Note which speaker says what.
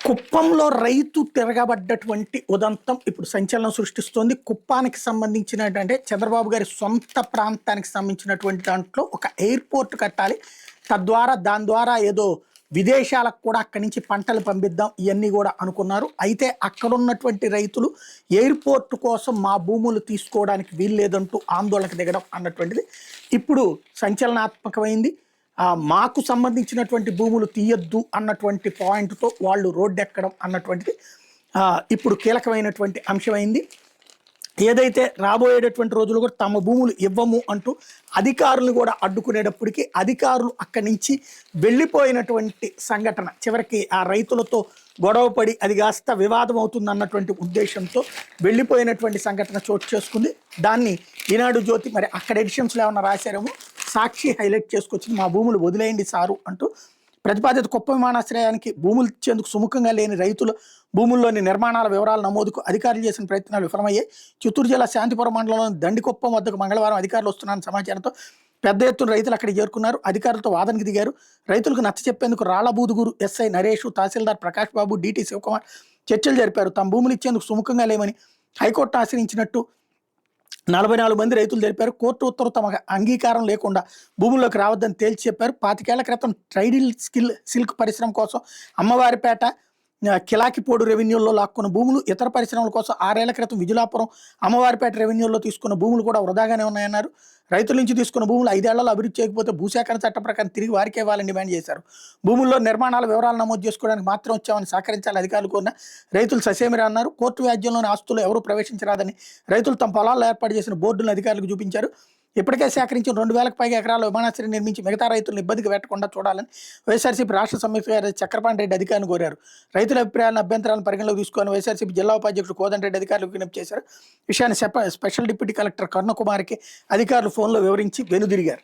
Speaker 1: కుప్పంలో రైతు తిరగబడ్డటువంటి ఉదంతం ఇప్పుడు సంచలనం సృష్టిస్తోంది. కుప్పానికి సంబంధించినటువంటి చంద్రబాబు గారి సొంత ప్రాంతానికి సంబంధించినటువంటి దాంట్లో ఒక ఎయిర్‌పోర్ట్ కట్టాలి. దాని ద్వారా ఏదో విదేశాలకు కూడా అక్కడి నుంచి పంటలు పంపిద్దాం ఇయన్నీ గూడా అనుకున్నారు. అయితే అక్కడున్నటువంటి రైతులు ఎయిర్‌పోర్ట్ కోసం మా భూములు తీసుకోవడానికి వీల్లేదంటూ ఆందోళనకు దిగడం అన్నటువంటిది ఇప్పుడు సంచలనాత్మకమైంది. మాకు సంబంధించినటువంటి భూములు తీయొద్దు అన్నటువంటి పాయింట్‌తో వాళ్ళు రోడ్డెక్కడం అన్నటువంటిది ఇప్పుడు కీలకమైనటువంటి అంశమైంది. ఏదైతే రాబోయేటటువంటి రోజుల్లో కూడా తమ భూములు ఇవ్వము అంటూ అధికారులను కూడా అడ్డుకునేటప్పటికి అధికారులు అక్కడి నుంచి వెళ్ళిపోయినటువంటి సంఘటన చివరికి ఆ రైతులతో గొడవపడి అది కాస్త వివాదం అవుతుందన్నటువంటి ఉద్దేశంతో వెళ్ళిపోయినటువంటి సంఘటన చోటు చేసుకుంది. దాన్ని ఈనాడు జ్యోతి మరి అక్కడ ఎడిషన్స్లో ఏమన్నా రాశారేమో సాక్షి హైలైట్ చేసుకొచ్చింది. మా భూములు వదిలేయండి సారు అంటూ ప్రతిపాదిత కుప్ప విమానాశ్రయానికి భూములు ఇచ్చేందుకు సుముఖంగా లేని రైతుల భూముల్లోని నిర్మాణాల వివరాల నమోదుకు అధికారులు చేసిన ప్రయత్నాలు విఫలమయ్యాయి. చిత్తూరు జిల్లా శాంతిపురం మండలంలోని దండికుప్పం వద్దకు మంగళవారం అధికారులు వస్తున్నారన్న సమాచారంతో పెద్ద ఎత్తున రైతులు అక్కడికి చేరుకున్నారు. అధికారులతో వాదనకు దిగారు. రైతులకు నచ్చచెప్పేందుకు రాళ్లబూదుగురు ఎస్ఐ నరేష్, తహసీల్దార్ ప్రకాష్ బాబు, డీటీ శివకుమార్ చర్చలు జరిపారు. తమ భూములు ఇచ్చేందుకు సుముఖంగా లేమని హైకోర్టును ఆశ్రయించినట్టు 44 మంది రైతులు తెలిపారు. కోర్టు ఉత్తర్వు తమ అంగీకారం లేకుండా భూముల్లోకి రావద్దని తేల్చి చెప్పారు. 25 ఏళ్ల క్రితం ట్రైడిల్ సిల్క్ పరిశ్రమ కోసం అమ్మవారిపేట, కిలాకిపోడు రెవెన్యూల్లో లాక్కున్న భూములు, ఇతర పరిశ్రమల కోసం 6 ఏళ్ల క్రితం విజులాపురం, అమ్మవారిపేట రెవెన్యూల్లో తీసుకున్న భూములు కూడా వృధాగానే ఉన్నాయన్నారు. రైతుల నుంచి తీసుకున్న భూములు 5 ఏళ్లలో అభివృద్ధి చేయకపోతే భూసేకరణ చట్టం ప్రకారం తిరిగి వారికే ఇవ్వాలని డిమాండ్ చేశారు. భూముల్లో నిర్మాణాల వివరాలు నమోదు చేసుకోవడానికి మాత్రం వచ్చామని సహకరించాలి అధికారులు కోరిన రైతులు ససేమిరా అన్నారు. కోర్టు వ్యాజ్యంలోని ఆస్తులు ఎవరూ ప్రవేశించరాదని రైతులు తమ పొలాల్లో ఏర్పాటు చేసిన బోర్డులను అధికారులకు చూపించారు. ఇప్పటికే సేకరించిన 2000కు పైగా ఎకరాల విమానాశ్రయం నిర్మించి మిగతా రైతులను ఇబ్బందికి పెట్టకుండా చూడాలని వైఎస్ఆర్సీపీ రాష్ట్ర సంయుక్త కార్యదర్శి చక్రపాణి రెడ్డి అధికారులను కోరారు. రైతుల అభిప్రాయాలను, అభ్యంతరాలను పరిగణలోకి తీసుకొని వైఎస్ఆర్సీపీ జిల్లా ఉపాధ్యక్షుడు కోదండరెడ్డి అధికారులకు విజ్ఞప్తి చేశారు. విషయాన్ని స్పెషల్ డిప్యూటీ కలెక్టర్ కరుణకుమార్కి అధికారులు ఫోన్లో వివరించి వెనుదిరిగారు.